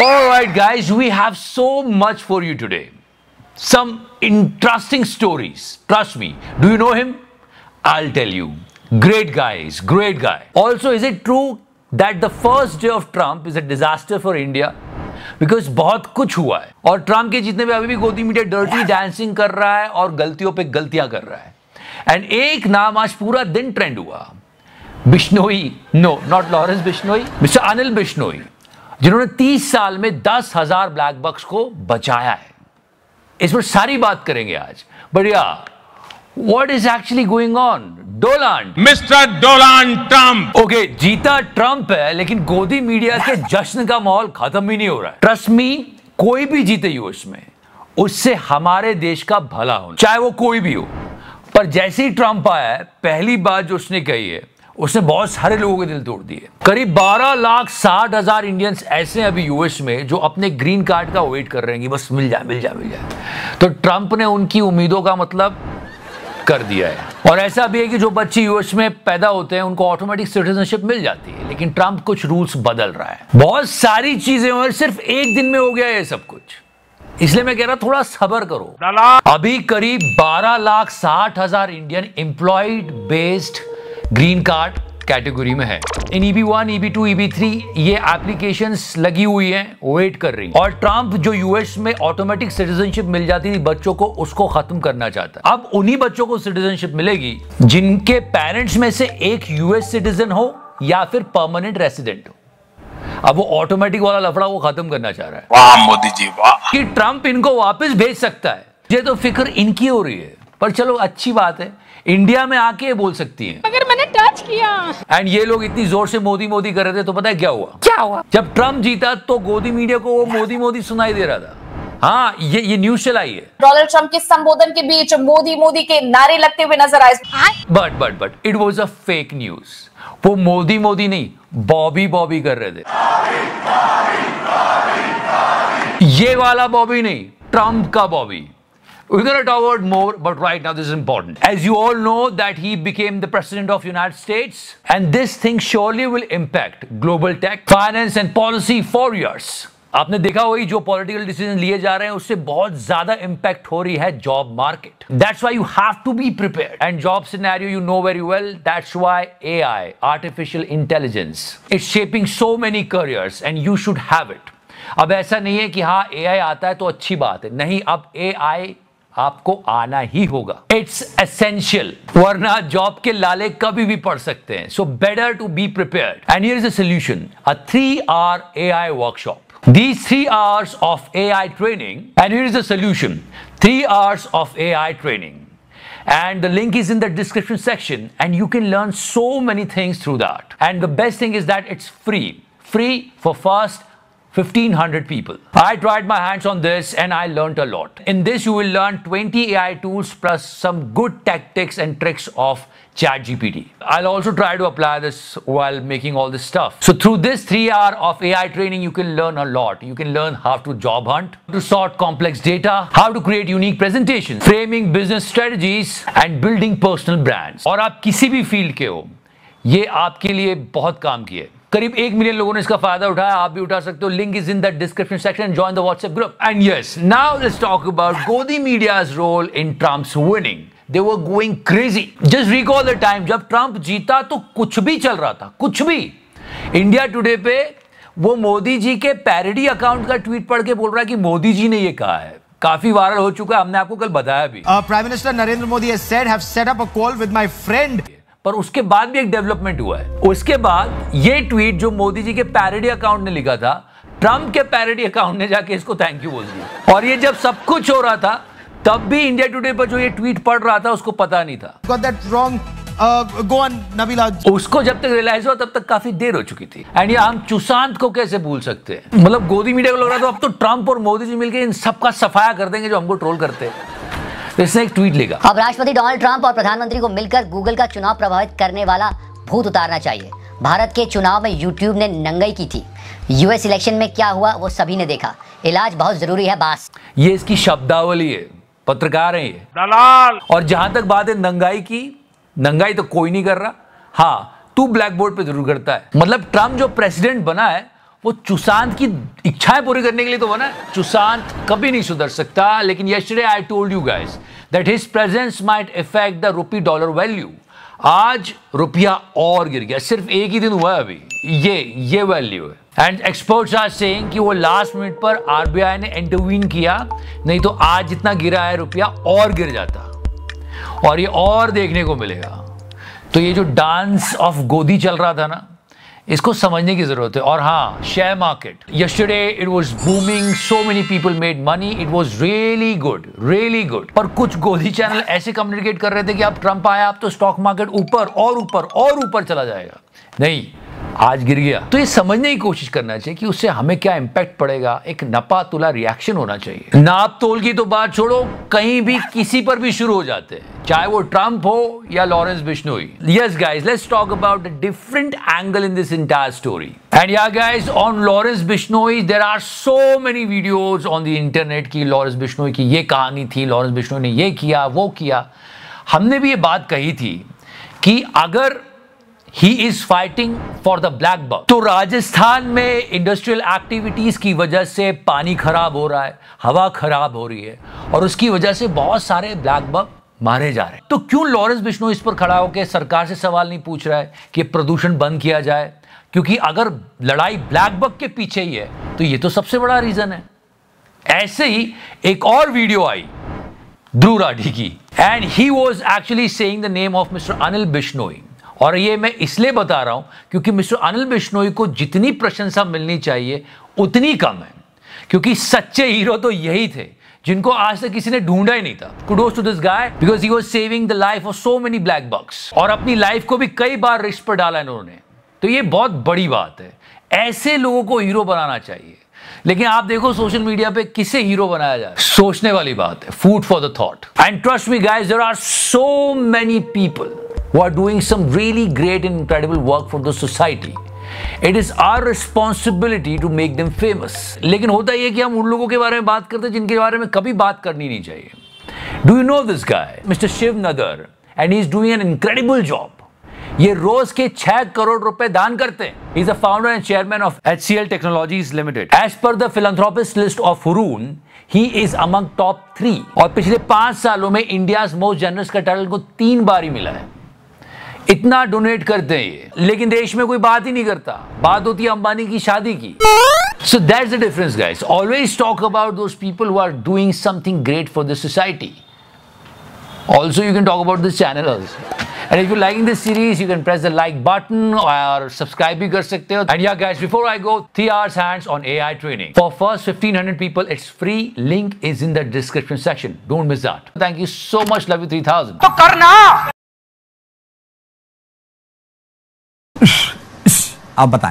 Alright guys, we have so much for you today. Some interesting stories. Trust me. Do you know him? I'll tell you. Great guys, great guy. Also, is it true that the first day of Trump is a disaster for India? Because बहुत कुछ हुआ है और Trump के जीतने में अभी भी गोदी मीडिया डर्टी डांसिंग कर रहा है और गलतियों पे गलतियां कर रहा है। एंड एक नाम आज पूरा दिन ट्रेंड हुआ, Bishnoi, no not Lawrence Bishnoi, mister Anil Bishnoi, जिन्होंने 30 साल में 10,000 ब्लैक बक्स को बचाया है। इस पर सारी बात करेंगे आज। बढ़िया, what is actually going on? Donald, mister Donald Trump. Okay, जीता ट्रंप है, लेकिन गोदी मीडिया के जश्न का माहौल खत्म ही नहीं हो रहा है। ट्रस्ट मी, कोई भी जीते यूएस में, उससे हमारे देश का भला हो, चाहे वो कोई भी हो। पर जैसे ही ट्रंप आया है, पहली बात जो उसने कही है, उसने बहुत सारे लोगों के दिल तोड़ दिए। करीब 12,60,000 इंडियंस ऐसे हैं अभी यूएस में जो अपने ग्रीन कार्ड का वेट कर रहे हैं कि बस मिल जाए मिल जाए मिल जाए। तो ट्रंप ने उनकी उम्मीदों का मतलब कर दिया है। और ऐसा भी है कि जो बच्चे यूएस में पैदा होते हैं उनको ऑटोमेटिक सिटीजनशिप मिल जाती है, लेकिन ट्रंप कुछ रूल्स बदल रहा है। बहुत सारी चीजें और सिर्फ एक दिन में हो गया ये सब कुछ, इसलिए मैं कह रहा थोड़ा सब्र करो। अभी करीब 12,60,000 Indian employed based green card category में है। इन EB1, EB2, EB3 ये एप्लीकेशंस लगी हुई हैं, वेट कर रही हैं। और ट्रंप जो यूएस में ऑटोमेटिक सिटीजनशिप मिल जाती थी बच्चों को, उसको खत्म करना चाहता है। अब उन्हीं बच्चों को सिटीजनशिप मिलेगी जिनके पेरेंट्स में से एक यूएस सिटीजन हो या फिर परमानेंट रेसिडेंट हो। अब वो ऑटोमेटिक वाला लफड़ा वो खत्म करना चाह रहा है। वाह मोदी जी वाह, कि ट्रंप इनको वापस भेज सकता है। ये तो फिक्र इनकी हो रही है, पर चलो अच्छी बात है, इंडिया में आके बोल सकती हैं। अगर मैंने टच किया। एंड ये लोग इतनी जोर से मोदी मोदी कर रहे थे, तो पता है क्या हुआ? जब ट्रंप जीता तो गोदी मीडिया को वो मोदी मोदी सुनाई दे रहा था। हाँ, ये न्यूज चलाई है। डोनाल्ड ट्रंप के संबोधन के बीच मोदी मोदी के नारे लगते हुए नजर आए। But it was a fake news. वो मोदी मोदी नहीं, बॉबी बॉबी कर रहे थे। ये वाला बॉबी नहीं, ट्रंप का Bobby. We're going to talk about more, but right now this is important. As you all know that he became the president of United States, and this thing surely will impact global tech, finance and policy for years. आपने देखा होगी जो political decision लिए जा रहे हैं उससे बहुत ज्यादा इंपैक्ट हो रही है job market. That's why you have to be prepared. And job scenario you know very well. That's why AI, artificial intelligence, is shaping so many careers, and you should have it. अब ऐसा नहीं है कि हाँ AI आता है तो अच्छी बात है, नहीं, अब AI आपको आना ही होगा। इट्स एसेंशियल, वरना जॉब के लाले कभी भी पढ़ सकते हैं। So better to be prepared. And here is a solution, a 3-hour AI workshop। These 3 hours of AI training, and here is the solution, 3 hours of AI training. And the link is in the description section, and you can learn so many things through that. And the best thing is that it's free for first 1,500 people. I tried my hands on this and I learned a lot. In this you will learn 20 AI tools plus some good tactics and tricks of ChatGPT. I'll also try to apply this while making all this stuff. So through this 3 hour of AI training you can learn a lot. You can learn how to job hunt, to sort complex data, how to create unique presentations, framing business strategies and building personal brands. और आप किसी भी field के हो, ये आपके लिए बहुत काम की है। करीब 1 मिलियन लोगों ने इसका फायदा उठाया, आप भी उठा सकते हो। Link is in the description section. Join the WhatsApp group. And yes, now let's talk about godi media's role in Trump's winning. They were going crazy. Just recall the time जब ट्रम्प जीता तो कुछ भी चल रहा था, कुछ भी। इंडिया टुडे पे वो मोदी जी के पैरोडी अकाउंट का ट्वीट पढ़ के बोल रहा है कि मोदी जी ने ये कहा है। काफी वायरल हो चुका है, हमने आपको कल बताया भी। Prime minister Narendra Modi has said have set up a call with my friend. पर उसके बाद भी एक डेवलपमेंट हुआ है। उसके बाद ये ट्वीट जो मोदी जी के पैरोडी अकाउंट ने लिखा था, ट्रंप के पैरोडी अकाउंट ने जाके इसको थैंक यू बोल दिया। और ये जब सब कुछ हो रहा था तब भी इंडिया टुडे पर जो ये ट्वीट पढ़ रहा था उसको पता नहीं था। Got that wrong. Go on, Nabila. उसको जब तक रियलाइज हुआ तब तक काफी देर हो चुकी थी। एंड ये हम सुशांत को कैसे भूल सकते हैं? मतलब गोदी मीडिया को लग रहा था अब तो ट्रंप और मोदी जी मिलकर इन सबका सफाया कर देंगे जो हमको ट्रोल करते हैं। इसने एक ट्वीट लिखा, अब राष्ट्रपति डोनाल्ड ट्रंप और प्रधानमंत्री को मिलकर गूगल का चुनाव प्रभावित करने वाला भूत उतारना चाहिए। भारत के चुनाव में यूट्यूब ने नंगाई की थी, यूएस इलेक्शन में क्या हुआ वो सभी ने देखा, इलाज बहुत जरूरी है बास। ये इसकी शब्दावली है, पत्रकार है ये दलाल। और जहां तक बात है नंगाई की, नंगाई तो कोई नहीं कर रहा। हाँ, तू ब्लैक बोर्ड पे जरूर करता है। मतलब ट्रंप जो प्रेसिडेंट बना है वो चुसांत की इच्छाएं पूरी करने के लिए तो बना है। चुसांत कभी नहीं सुधर सकता, लेकिन yesterday I told you guys that his presence might affect the rupee dollar value. आज रुपया और गिर गया, सिर्फ एक ही दिन हुआ है अभी, ये वैल्यू है। एंड एक्सपर्ट्स आर सेइंग कि वो लास्ट मिनट पर आरबीआई ने इंटरवीन किया, नहीं तो आज जितना गिरा है रुपया और गिर जाता, और ये और देखने को मिलेगा। तो ये जो डांस ऑफ गोदी चल रहा था ना, इसको समझने की जरूरत है। और हाँ, share market yesterday it was booming, so many people made money, it was really good. पर कुछ गोदी चैनल ऐसे कम्युनिकेट कर रहे थे कि अब ट्रंप आया, अब तो स्टॉक मार्केट ऊपर और ऊपर चला जाएगा। नहीं, आज गिर गया। तो ये समझने की कोशिश करना चाहिए कि उससे हमें क्या इंपैक्ट पड़ेगा। एक नपा तुला रिएक्शन होना चाहिए। नाप तोल की तो बात छोड़ो, कहीं भी किसी पर भी शुरू हो जाते हैं, चाहे वो ट्रंप हो या Lawrence Bishnoi. Yes guys, let's talk about a different angle in this entire story. And yeah guys, on Lawrence Bishnoi there are so many videos on the internet की लॉरेंस बिश्नोई की ये कहानी थी, लॉरेंस बिश्नोई ने ये किया वो किया। हमने भी ये बात कही थी कि अगर He is fighting for the black buck. तो राजस्थान में इंडस्ट्रियल एक्टिविटीज की वजह से पानी खराब हो रहा है, हवा खराब हो रही है, और उसकी वजह से बहुत सारे ब्लैक बक मारे जा रहे हैं। तो क्यों लॉरेंस बिश्नोई इस पर खड़ा होकर सरकार से सवाल नहीं पूछ रहा है कि प्रदूषण बंद किया जाए? क्योंकि अगर लड़ाई ब्लैक बक के पीछे ही है तो ये तो सबसे बड़ा रीजन है। ऐसे ही एक और वीडियो आई ध्रुव राठी की, and he was actually saying the name of mister Anil Bishnoi. और ये मैं इसलिए बता रहा हूं क्योंकि मिस्टर अनिल बिश्नोई को जितनी प्रशंसा मिलनी चाहिए उतनी कम है, क्योंकि सच्चे हीरो तो यही थे जिनको आज तक किसी ने ढूंढा ही नहीं था। Kudos to this guy because he was saving the life of so many blackbucks, और अपनी लाइफ को भी कई बार रिस्क पर डाला इन्होंने। तो ये बहुत बड़ी बात है, ऐसे लोगों को हीरो बनाना चाहिए। लेकिन आप देखो सोशल मीडिया पे किसे हीरो बनाया जाए, सोचने वाली बात है, food for the thought. And trust me guys, there are so many people who are doing some really great and incredible work for the society. It is our responsibility to make them famous. लेकिन होता यह कि हम उन लोगों के बारे में बात करते हैं जिनके बारे में कभी बात करनी नहीं चाहिए। Do you know this guy, Mr. Shiv Nadar, and he is doing an incredible job. ये रोज के 6 करोड़ रुपए दान करते हैं। He is a founder and chairman of HCL Technologies Limited. As per the philanthropist list of Hurun, he is among top 3. और पिछले 5 सालों में इंडियाज मोस्ट जनरस का टाइटल को 3 बार ही मिला है। इतना डोनेट करते हैं ये, लेकिन देश में कोई बात ही नहीं करता। बात होती है अंबानी की शादी की। So that's the difference, guys. Always talk about those people who are doing something great for the society. Also, you can talk about this channel also. And if you're liking this series, you can press the like button or subscribe भी कर सकते हो. And yeah, guys, before I go, 3 hours hands on AI training. For first 1500 people, it's free. Link is in the description section. Don't miss that. Thank you so much. Love you 3000. तो करना आप बताएं।